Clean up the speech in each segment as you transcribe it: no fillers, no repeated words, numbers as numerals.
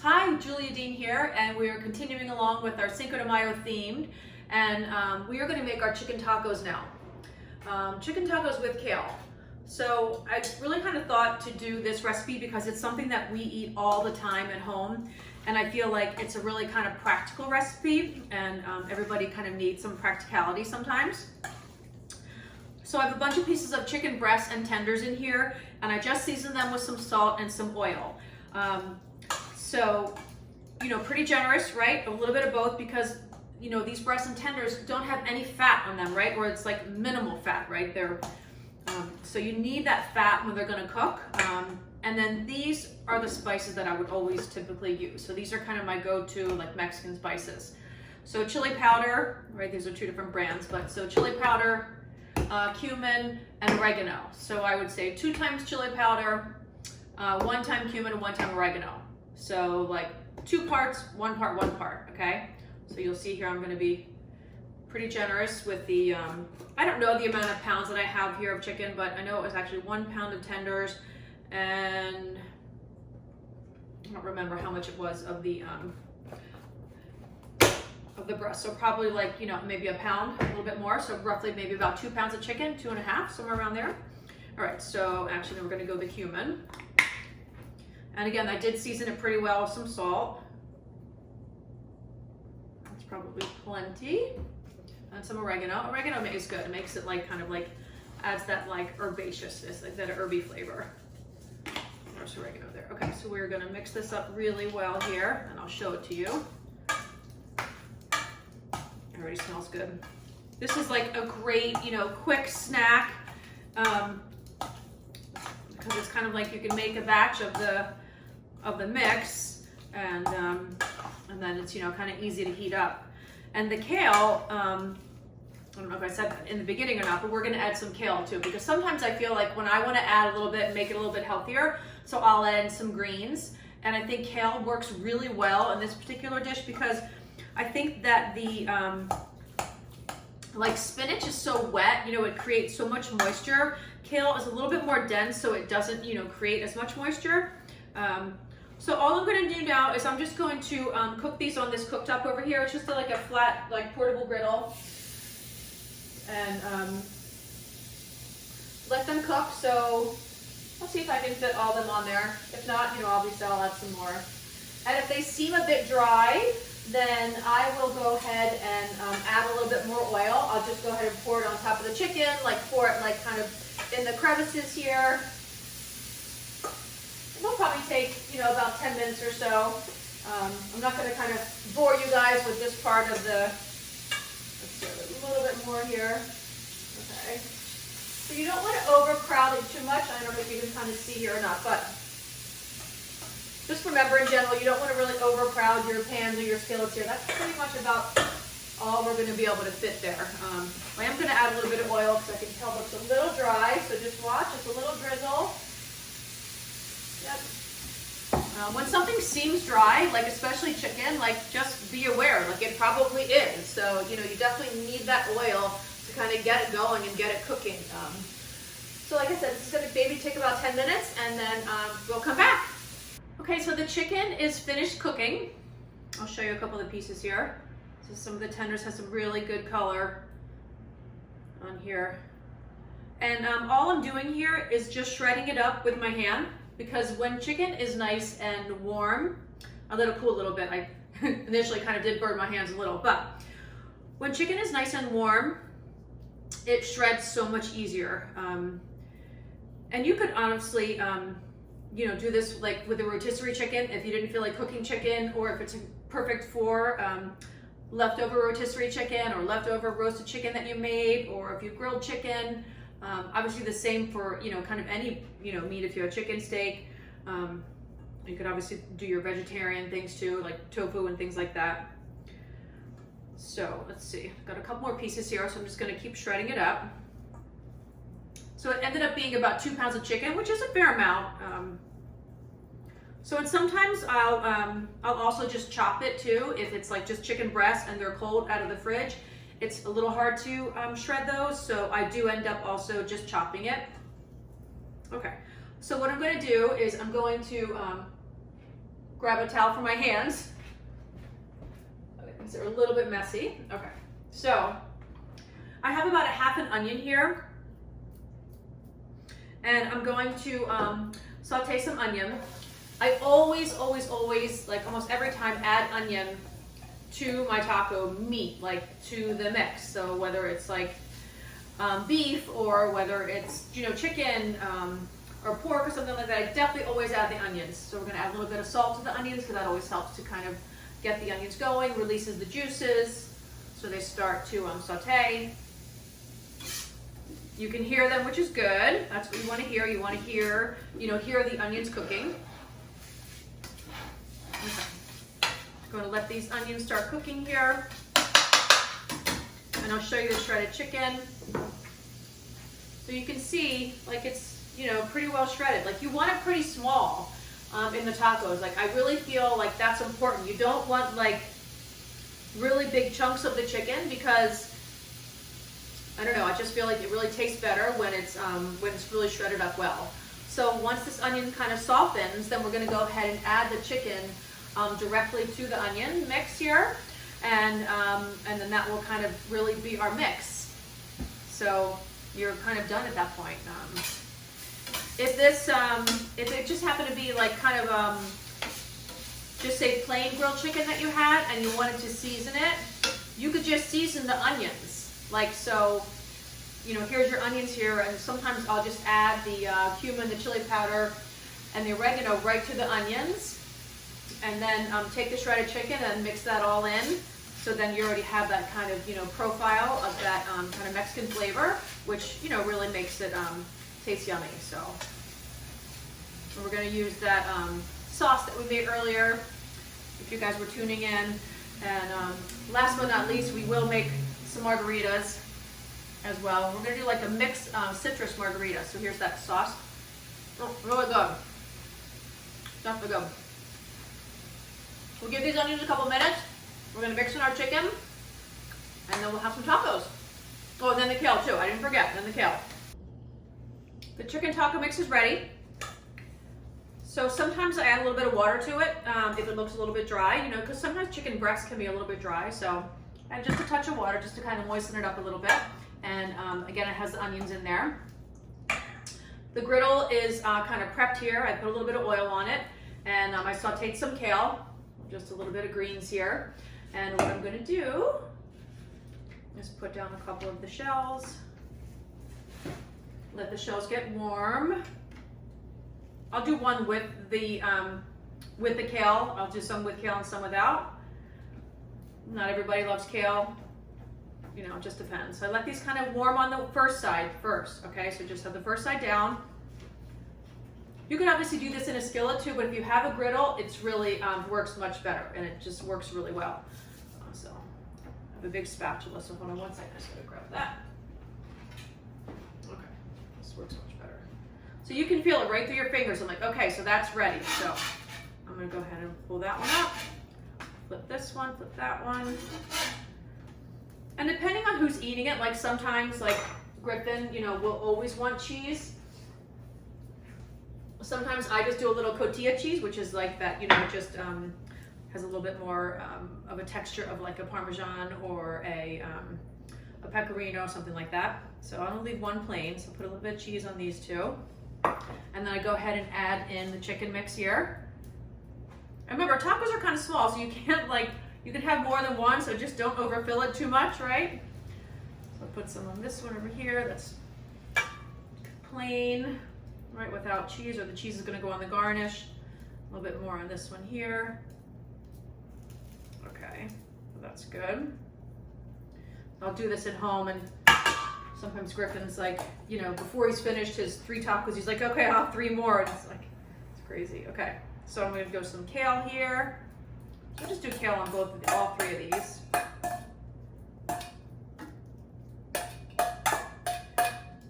Hi, Julia Dean here, and we are continuing along with our Cinco de Mayo themed, and we are going to make our chicken tacos now. Chicken tacos with kale. So I really kind of thought to do this recipe because it's something that we eat all the time at home, and I feel like it's a really kind of practical recipe, and everybody kind of needs some practicality sometimes. So I have a bunch of pieces of chicken breasts and tenders in here, and I just seasoned them with some salt and some oil. So, you know, pretty generous, right? A little bit of both because, you know, these breasts and tenders don't have any fat on them, right? Or it's like minimal fat, right? So you need that fat when they're gonna cook. And then these are the spices that I would always typically use. So these are kind of my go-to like Mexican spices. So chili powder, right? These are two different brands, but so chili powder, cumin, and oregano. So I would say 2 times chili powder, 1 time cumin, and 1 time oregano. So like 2 parts, 1 part, 1 part, okay? So you'll see here I'm gonna be pretty generous with the, I don't know the amount of pounds that I have here of chicken, but I know it was actually 1 pound of tenders, and I don't remember how much it was of the breast. So probably like, you know, maybe a pound, a little bit more. So roughly maybe about 2 pounds of chicken, 2.5, somewhere around there. All right, so actually then we're gonna go the cumin. And again, I did season it pretty well with some salt. That's probably plenty. And some oregano. Oregano is good. It makes it like kind of like, adds that like herbaceousness, like that herby flavor. There's oregano there. Okay, so we're gonna mix this up really well here, and I'll show it to you. It already smells good. This is like a great, you know, quick snack. Because it's kind of like you can make a batch of the mix, and then it's, you know, kind of easy to heat up. And the kale, I don't know if I said that in the beginning or not, but we're going to add some kale too, because sometimes I feel like when I want to add a little bit and make it a little bit healthier, so I'll add in some greens. And I think kale works really well in this particular dish because I think that the like spinach is so wet, you know, it creates so much moisture. Kale is a little bit more dense, so it doesn't, you know, create as much moisture. So all I'm going to do now is I'm just going to cook these on this cooktop over here. It's just like a flat, like portable griddle, and let them cook. So let's see if I can fit all of them on there. If not, you know, obviously I'll add some more. And if they seem a bit dry, then I will go ahead and add a little bit more oil. I'll just go ahead and pour it on top of the chicken, like pour it like kind of in the crevices here. It'll probably take, you know, about 10 minutes or so. I'm not going to kind of bore you guys with this part of the, let's do a little bit more here. Okay. So you don't want to overcrowd it too much. I don't know if you can kind of see here or not, but just remember in general, you don't want to really overcrowd your pans or your skillets here. That's pretty much about all we're going to be able to fit there. I am going to add a little bit of oil because I can tell it's a little dry, so just watch. It's a little drizzle. Yep. When something seems dry, like especially chicken, like just be aware, like it probably is. So, you know, you definitely need that oil to kind of get it going and get it cooking. So like I said, this is going to maybe take about 10 minutes, and then we'll come back. Okay, so the chicken is finished cooking. I'll show you a couple of the pieces here. So some of the tenders have some really good color on here. And all I'm doing here is just shredding it up with my hand, because when chicken is nice and warm, I'll let it cool a little bit. I initially kind of did burn my hands a little, but when chicken is nice and warm, it shreds so much easier. And you could honestly, you know, do this like with a rotisserie chicken if you didn't feel like cooking chicken, or if it's perfect for leftover rotisserie chicken or leftover roasted chicken that you made, or if you grilled chicken. Obviously the same for, you know, kind of any, you know, meat. If you have chicken steak, you could obviously do your vegetarian things too, like tofu and things like that. So let's see, I've got a couple more pieces here, so I'm just going to keep shredding it up. So it ended up being about 2 pounds of chicken, which is a fair amount. And sometimes I'll also just chop it too, if it's like just chicken breast and they're cold out of the fridge. It's a little hard to shred those, so I do end up also just chopping it. Okay, so what I'm going to do is I'm going to grab a towel for my hands. These are a little bit messy. Okay, so I have about a half an onion here, and I'm going to saute some onion. I always, like almost every time, add onion to my taco meat, like to the mix. So whether it's like beef or whether it's, you know, chicken or pork or something like that, I definitely always add the onions. So we're gonna add a little bit of salt to the onions because that always helps to kind of get the onions going, releases the juices, so they start to saute. You can hear them, which is good. That's what you want to hear. You want to hear, you know, hear the onions cooking. Okay. I'm going to let these onions start cooking here. And I'll show you the shredded chicken. So you can see, like, it's, you know, pretty well shredded. Like, you want it pretty small in the tacos. Like, I really feel like that's important. You don't want, like, really big chunks of the chicken because, I don't know, I just feel like it really tastes better when it's really shredded up well. So once this onion kind of softens, then we're going to go ahead and add the chicken directly to the onion mix here, and then that will kind of really be our mix. So you're kind of done at that point. If it just happened to be like kind of just say plain grilled chicken that you had and you wanted to season it, you could just season the onions. Like so, you know, here's your onions here, and sometimes I'll just add the cumin, the chili powder, and the oregano right to the onions, and then take the shredded chicken and mix that all in. So then you already have that kind of, you know, profile of that kind of Mexican flavor, which, you know, really makes it taste yummy. So we're going to use that sauce that we made earlier, if you guys were tuning in. And last but not least, we will make some margaritas as well. We're going to do like a mixed citrus margarita. So here's that sauce. Oh, really good. Definitely good. We'll give these onions a couple minutes. We're going to mix in our chicken, and then we'll have some tacos. Oh, and then the kale too. I didn't forget. Then the kale. The chicken taco mix is ready. So sometimes I add a little bit of water to it if it looks a little bit dry, you know, because sometimes chicken breasts can be a little bit dry. So add just a touch of water just to kind of moisten it up a little bit. And again, it has the onions in there. The griddle is kind of prepped here. I put a little bit of oil on it, and I sauteed some kale, just a little bit of greens here. And what I'm going to do is put down a couple of the shells. Let the shells get warm. I'll do one with the kale. I'll do some with kale and some without. Not everybody loves kale. You know, it just depends. So I let these kind of warm on the first side first, okay? So just have the first side down. You can obviously do this in a skillet too, but if you have a griddle, it's really works much better, and it just works really well. So I have a big spatula, so hold on one second, I just gotta grab that. Okay, this works much better. So you can feel it right through your fingers. I'm like, okay, so that's ready. So I'm gonna go ahead and pull that one up, flip this one, flip that one. And depending on who's eating it, like sometimes like Griffin, you know, will always want cheese. Sometimes I just do a little cotija cheese, which is like that, you know, it just has a little bit more of a texture of like a Parmesan or a pecorino, something like that. So I'm gonna leave one plain, so put a little bit of cheese on these two. And then I go ahead and add in the chicken mix here. And remember, tacos are kind of small, so you can't like, you can have more than one, so just don't overfill it too much, right? So I'll put some on this one over here, that's plain, right, without cheese, or the cheese is gonna go on the garnish. A little bit more on this one here. Okay, so that's good. I'll do this at home, and sometimes Griffin's like, you know, before he's finished his 3 tacos, he's like, okay, I'll have 3 more, and it's like, it's crazy. Okay, so I'm gonna go some kale here. I'll just do kale on all 3 of these.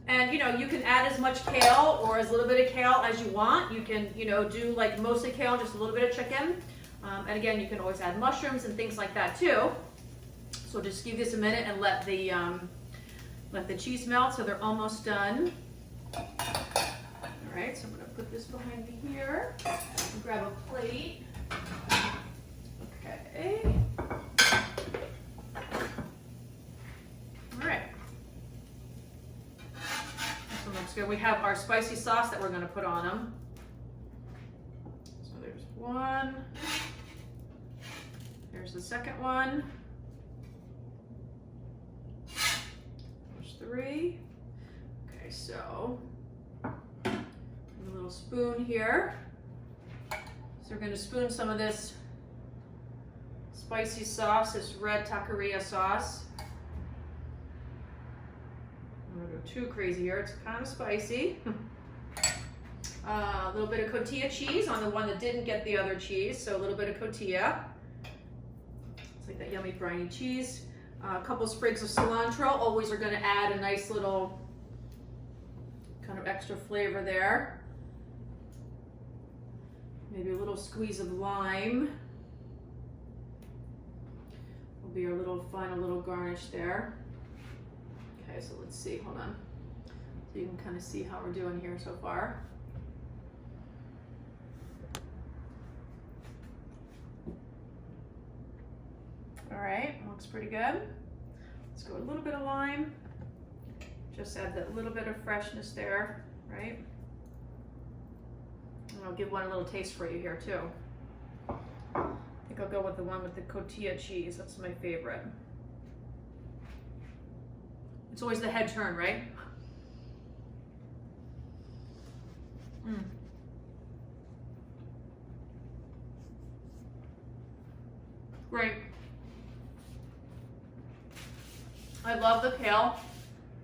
And you know, you can add as much kale or as little bit of kale as you want. You can, you know, do like mostly kale, just a little bit of chicken. And again, you can always add mushrooms and things like that too. So just give this a minute and let the cheese melt. So they're almost done. All right, so I'm gonna put this behind me here and grab a plate. Okay. All right. This one looks good. We have our spicy sauce that we're going to put on them. So there's one. There's the second one. There's 3. Okay, so a little spoon here. So we're going to spoon some of this spicy sauce, this red taqueria sauce. I'm going to go too crazy here. It's kind of spicy. A little bit of cotija cheese on the one that didn't get the other cheese. So a little bit of cotija. It's like that yummy briny cheese. A couple sprigs of cilantro. Always are going to add a nice little kind of extra flavor there. Maybe a little squeeze of lime. Will be our little final little garnish there. Okay, so let's see, hold on. So you can kind of see how we're doing here so far. All right, looks pretty good. Let's go a little bit of lime. Just add that little bit of freshness there, right? And I'll give one a little taste for you here too. I think I'll go with the one with the cotija cheese. That's my favorite. It's always the head turn, right? Mm. Great. I love the kale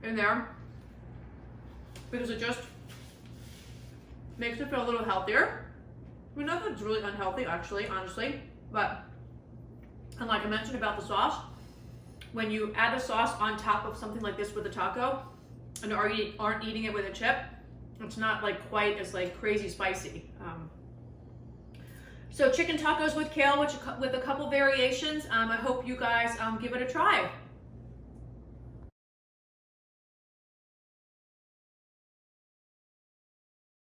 in there because it just makes it feel a little healthier. I mean, not that it's really unhealthy, actually, honestly, but, and like I mentioned about the sauce, when you add a sauce on top of something like this with a taco and aren't eating it with a chip, it's not like quite as like crazy spicy. So chicken tacos with kale, with a couple variations. I hope you guys give it a try.